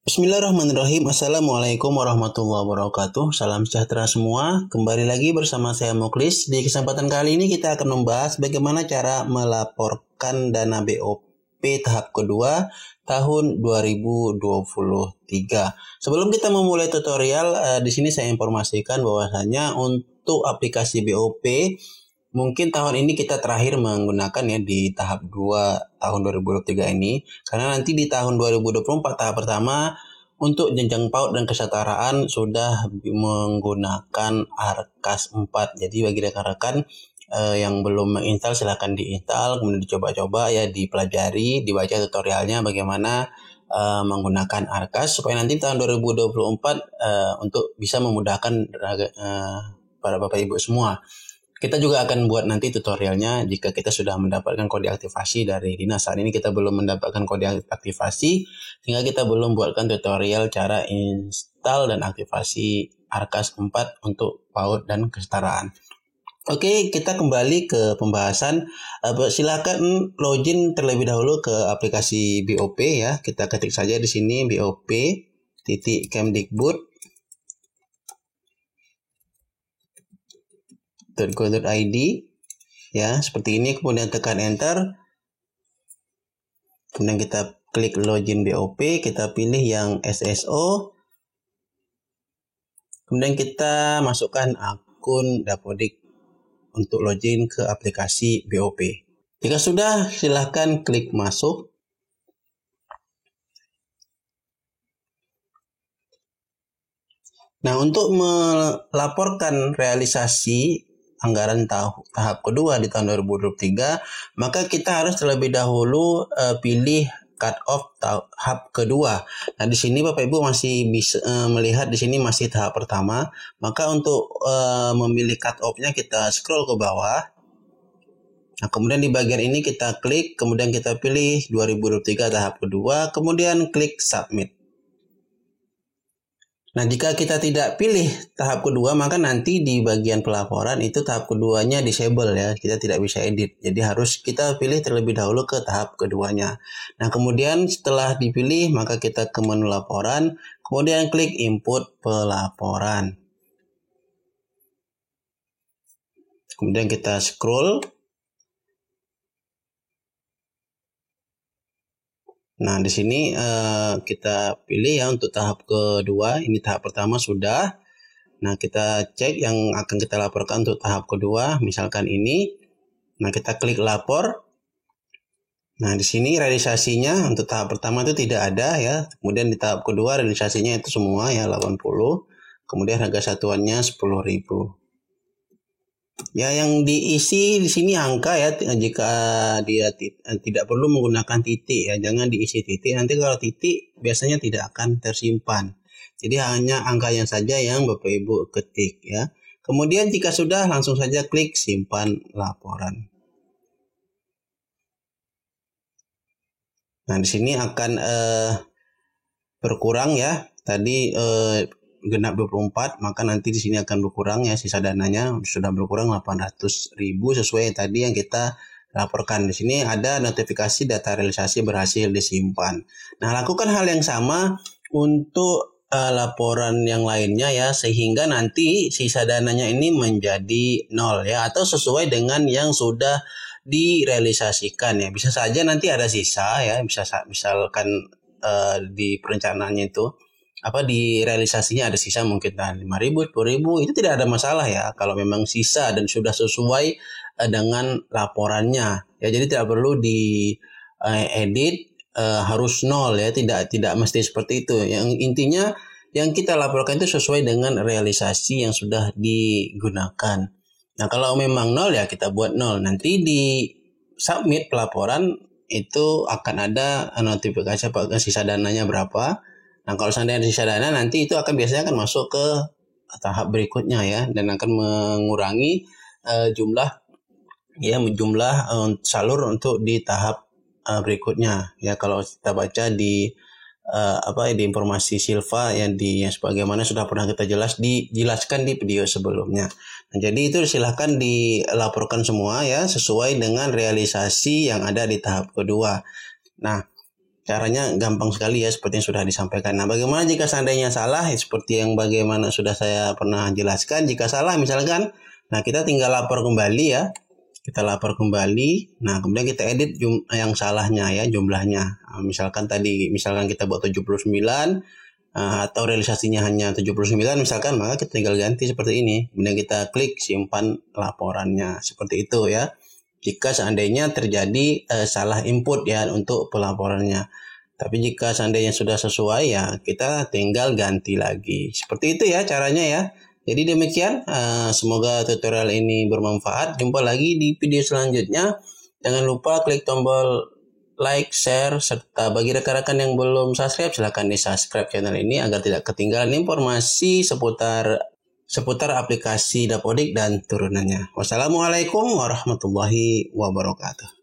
Bismillahirrahmanirrahim. Assalamualaikum warahmatullahi wabarakatuh. Salam sejahtera semua. Kembali lagi bersama saya Muklis. Di kesempatan kali ini kita akan membahas bagaimana cara melaporkan dana BOP tahap kedua tahun 2023. Sebelum kita memulai tutorial, di sini saya informasikan bahwasanya untuk aplikasi BOP mungkin tahun ini kita terakhir menggunakan ya di tahap 2 tahun 2023 ini. Karena nanti di tahun 2024 tahap pertama untuk jenjang PAUD dan kesetaraan sudah menggunakan Arkas 4. Jadi bagi rekan-rekan yang belum menginstal silahkan diinstal, kemudian dicoba-coba ya, dipelajari, dibaca tutorialnya bagaimana menggunakan Arkas supaya nanti tahun 2024 untuk bisa memudahkan para Bapak Ibu semua. Kita juga akan buat nanti tutorialnya jika kita sudah mendapatkan kode aktivasi dari dinas. Saat ini kita belum mendapatkan kode aktivasi, sehingga kita belum buatkan tutorial cara install dan aktivasi Arkas 4 untuk PAUD dan kesetaraan. Oke, kita kembali ke pembahasan. Silakan login terlebih dahulu ke aplikasi BOP ya. Kita ketik saja di sini bop.kemdikbud.go.id ya, seperti ini. Kemudian tekan enter, kemudian kita klik login BOP, kita pilih yang SSO, kemudian kita masukkan akun Dapodik untuk login ke aplikasi BOP. Jika sudah, silahkan klik masuk. Nah, untuk melaporkan realisasi anggaran tahap kedua di tahun 2023, maka kita harus terlebih dahulu pilih cut off tahap kedua. Nah, di sini Bapak Ibu masih bisa melihat di sini masih tahap pertama. Maka untuk memilih cut off-nya kita scroll ke bawah. Nah, kemudian di bagian ini kita klik, kemudian kita pilih 2023 tahap kedua, kemudian klik submit. Nah, jika kita tidak pilih tahap kedua, maka nanti di bagian pelaporan itu tahap keduanya disable ya. Kita tidak bisa edit. Jadi harus kita pilih terlebih dahulu ke tahap keduanya. Nah, kemudian setelah dipilih, maka kita ke menu laporan, kemudian klik input pelaporan. Kemudian kita scroll. Nah, di sini kita pilih ya untuk tahap kedua. Ini tahap pertama sudah. Nah, kita cek yang akan kita laporkan untuk tahap kedua. Misalkan ini. Nah, kita klik lapor. Nah, di sini realisasinya untuk tahap pertama itu tidak ada ya. Kemudian di tahap kedua realisasinya itu semua ya 80. Kemudian harga satuannya 10.000. Ya, yang diisi di sini angka ya. Jika dia tidak perlu menggunakan titik ya, jangan diisi titik. Nanti kalau titik biasanya tidak akan tersimpan. Jadi hanya angkanya saja yang Bapak Ibu ketik ya. Kemudian jika sudah, langsung saja klik simpan laporan. Nah, di sini akan berkurang ya. Tadi genap 24, maka nanti di sini akan berkurang ya, sisa dananya sudah berkurang 800.000 sesuai tadi yang kita laporkan. Di sini ada notifikasi data realisasi berhasil disimpan. Nah, lakukan hal yang sama untuk laporan yang lainnya ya, sehingga nanti sisa dananya ini menjadi 0 ya, atau sesuai dengan yang sudah direalisasikan ya. Bisa saja nanti ada sisa ya, misalkan di perencanaannya itu di realisasinya ada sisa mungkin 5.000, 10.000, itu tidak ada masalah ya kalau memang sisa dan sudah sesuai dengan laporannya ya. Jadi tidak perlu di edit harus 0 ya, tidak mesti seperti itu. Yang intinya yang kita laporkan itu sesuai dengan realisasi yang sudah digunakan. Nah, kalau memang 0 ya kita buat 0. Nanti di submit pelaporan itu akan ada notifikasi apakah sisa dananya berapa. Nah, kalau seandainya sisa dana, nanti itu biasanya akan masuk ke tahap berikutnya ya, dan akan mengurangi jumlah salur untuk di tahap berikutnya ya. Kalau kita baca di di informasi Silva yang sebagaimana sudah pernah kita dijelaskan di video sebelumnya. Nah, jadi itu silahkan dilaporkan semua ya sesuai dengan realisasi yang ada di tahap kedua. Nah, Caranya gampang sekali ya, seperti yang sudah disampaikan. Nah, bagaimana jika seandainya salah? Seperti yang bagaimana sudah saya pernah jelaskan. Jika salah misalkan, nah kita tinggal lapor kembali ya. Kita lapor kembali. Nah, kemudian kita edit yang salahnya ya, jumlahnya. Nah, misalkan kita buat 79, atau realisasinya hanya 79 misalkan, maka kita tinggal ganti seperti ini. Kemudian kita klik simpan laporannya. Seperti itu ya. Jika seandainya terjadi salah input ya untuk pelaporannya. Tapi jika seandainya sudah sesuai ya kita tinggal ganti lagi. Seperti itu ya caranya ya. Jadi demikian, semoga tutorial ini bermanfaat. Jumpa lagi di video selanjutnya. Jangan lupa klik tombol like, share, serta bagi rekan-rekan yang belum subscribe silahkan di subscribe channel ini agar tidak ketinggalan informasi seputar aplikasi Dapodik dan turunannya. Wassalamualaikum warahmatullahi wabarakatuh.